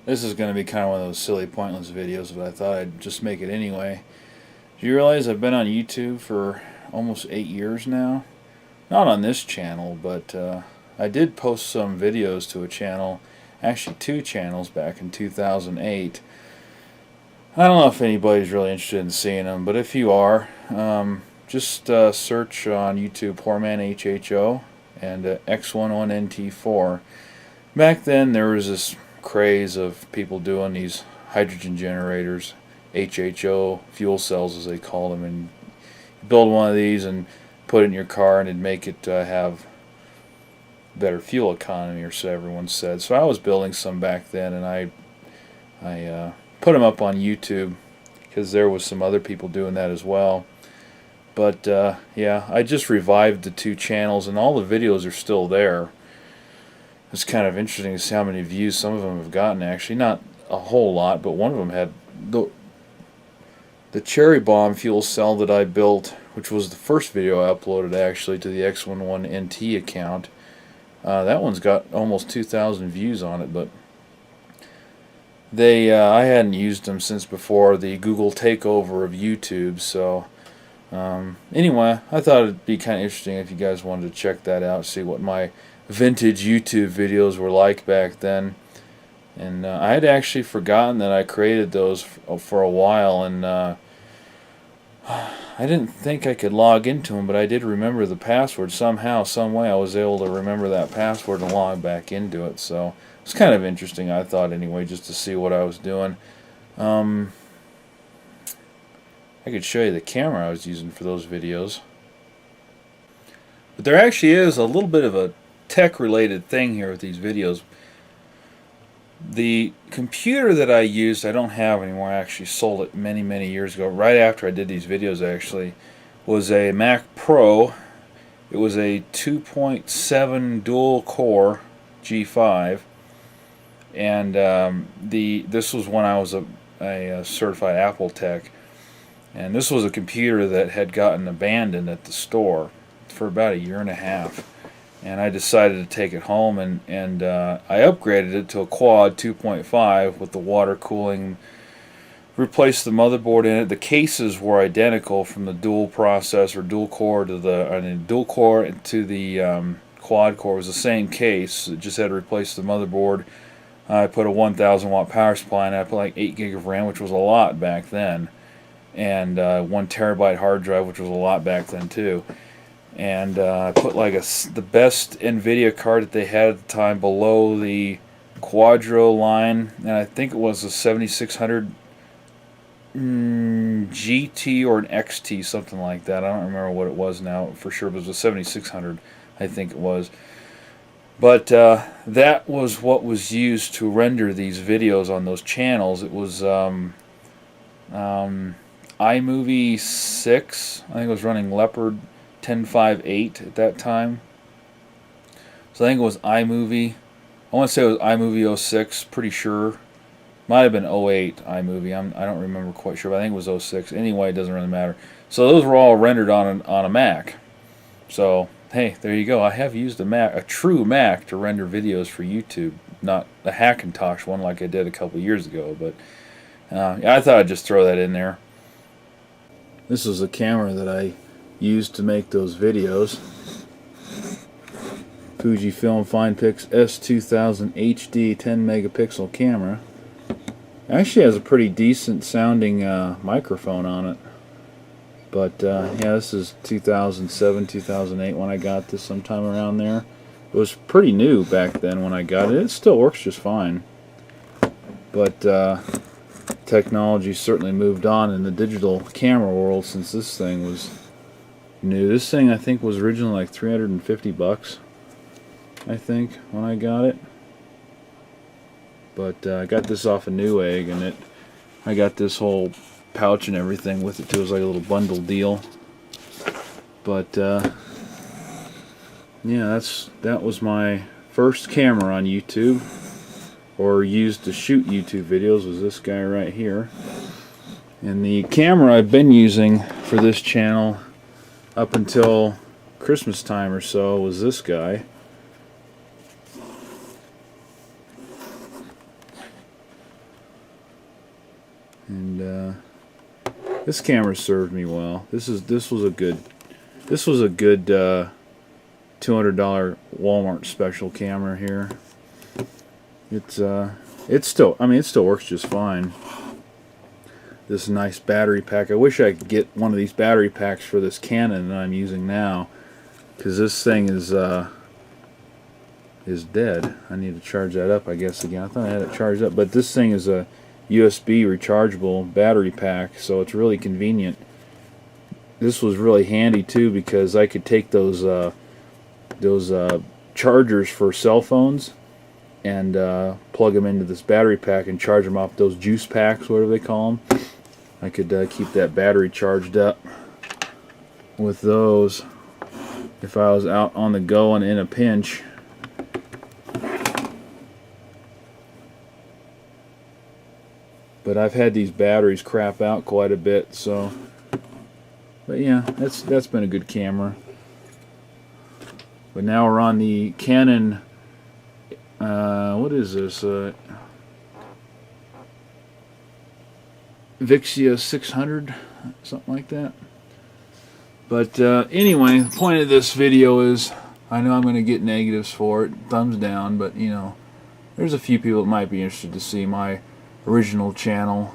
This is going to be kind of one of those silly, pointless videos, but I thought I'd just make it anyway. Do you realize I've been on YouTube for almost 8 years now? Not on this channel, but I did post some videos to a channel, actually 2 channels back in 2008. I don't know if anybody's really interested in seeing them, but if you are, just search on YouTube Poorman HHO and X11NT4. Back then there was this craze of people doing these hydrogen generators, HHO fuel cells as they call them, and you build one of these and put it in your car and it'd make it have better fuel economy, or so everyone said. So I was building some back then, and I put them up on YouTube because there was some other people doing that as well. But yeah, I just revived the 2 channels, and all the videos are still there. It's kind of interesting to see how many views some of them have gotten. Actually, not a whole lot, but one of them had the cherry bomb fuel cell that I built, which was the first video I uploaded actually to the X11NT account. That one's got almost 2,000 views on it, but I hadn't used them since before the Google takeover of YouTube. So anyway, I thought it'd be kind of interesting if you guys wanted to check that out, see what my vintage YouTube videos were like back then. And I had actually forgotten that I created those for a while, and I didn't think I could log into them, but I did remember the password somehow, some way. I was able to remember that password and log back into it. So it's kind of interesting, I thought anyway, just to see what I was doing. I could show you the camera I was using for those videos. But there actually is a little bit of a tech-related thing here with these videos. The computer that I used, I don't have anymore. I actually sold it many, many years ago, right after I did these videos actually, was a Mac Pro. It was a 2.7 dual-core G5, and this was when I was a certified Apple tech, and this was a computer that had gotten abandoned at the store for about a year and a half. And I decided to take it home, and I upgraded it to a quad 2.5 with the water cooling, replaced the motherboard in it. The cases were identical from the dual processor, dual core to the quad core. It was the same case. It just had to replace the motherboard. I put a 1,000 watt power supply in it. I put like 8 gig of RAM, which was a lot back then, and 1 terabyte hard drive, which was a lot back then too. And I put like the best NVIDIA card that they had at the time below the Quadro line, and I think it was a 7600 GT or an XT, something like that. I don't remember what it was now for sure, but it was a 7600, I think it was. But that was what was used to render these videos on those channels. It was iMovie 6. I think it was running Leopard 10.5.8 at that time. So I think it was iMovie. I want to say it was iMovie 06, pretty sure. Might have been 08 iMovie. I don't remember quite sure, but I think it was 06. Anyway, it doesn't really matter. So those were all rendered on a Mac. So hey, there you go. I have used a true Mac, to render videos for YouTube, not a Hackintosh one like I did a couple years ago. But yeah, I thought I'd just throw that in there. This is a camera that I used to make those videos. Fujifilm Finepix S2000 HD 10 megapixel camera. Actually has a pretty decent sounding microphone on it. But yeah, this is 2007, 2008 when I got this, sometime around there. It was pretty new back then when I got it. It still works just fine. But technology certainly moved on in the digital camera world since this thing was new. This thing I think was originally like $350, I think, when I got it. But I got this off of Newegg, and I got this whole pouch and everything with it too. It was like a little bundle deal. But yeah, that was my first camera on YouTube, or used to shoot YouTube videos, was this guy right here. And the camera I've been using for this channel up until Christmas time or so was this guy. And this camera served me well. This was a good $200 Walmart special camera here. It's still, I mean, it still works just fine. This nice battery pack. I wish I could get one of these battery packs for this Canon that I'm using now, because this thing is dead. I need to charge that up, I guess, again. I thought I had it charged up, but this thing is a USB rechargeable battery pack, so it's really convenient. This was really handy too, because I could take those chargers for cell phones and plug them into this battery pack and charge them off those juice packs, whatever they call them. I could keep that battery charged up with those if I was out on the go and in a pinch. But I've had these batteries crap out quite a bit, so. But yeah, that's been a good camera. But now we're on the Canon. What is this? Vixia 600, something like that. But anyway, the point of this video is, I know I'm going to get negatives for it, thumbs down, but you know, there's a few people that might be interested to see my original channel,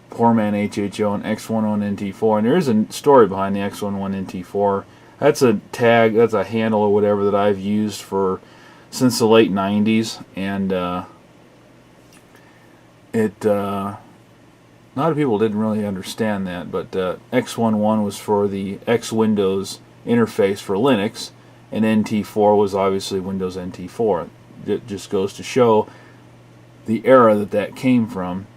Poor Man HHO and X11NT4, and there is a story behind the X11NT4. That's a tag, that's a handle or whatever that I've used since the late 90s, and a lot of people didn't really understand that, but X11 was for the X Windows interface for Linux, and NT4 was obviously Windows NT4. It just goes to show the era that came from.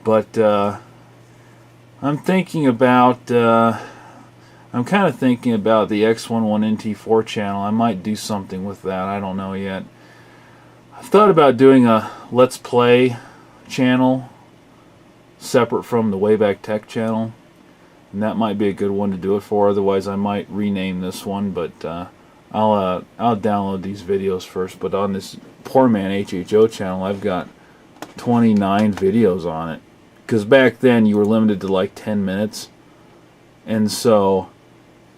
But I'm thinking about, I'm kind of thinking about the X11NT4 channel. I might do something with that. I don't know yet. I've thought about doing a Let's Play channel separate from the Wayback Tech channel, and that might be a good one to do it for. Otherwise, I might rename this one. But I'll download these videos first. But on this Poor Man HHO channel, I've got 29 videos on it, because back then you were limited to like 10 minutes, and so,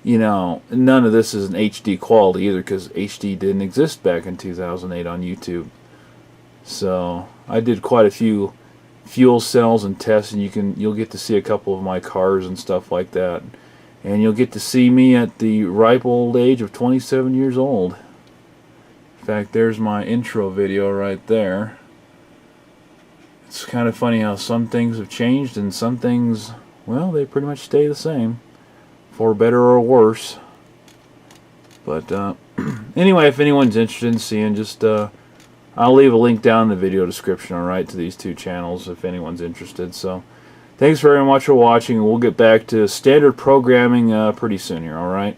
you know, none of this is in HD quality either, because HD didn't exist back in 2008 on YouTube. So I did quite a few fuel cells and tests, and you'll get to see a couple of my cars and stuff like that, and you'll get to see me at the ripe old age of 27 years old. In fact, there's my intro video right there. It's kind of funny how some things have changed and some things, well, they pretty much stay the same, for better or worse. But anyway, if anyone's interested in seeing, just I'll leave a link down in the video description, alright, to these two channels if anyone's interested. So thanks very much for watching, and we'll get back to standard programming pretty soon here, alright?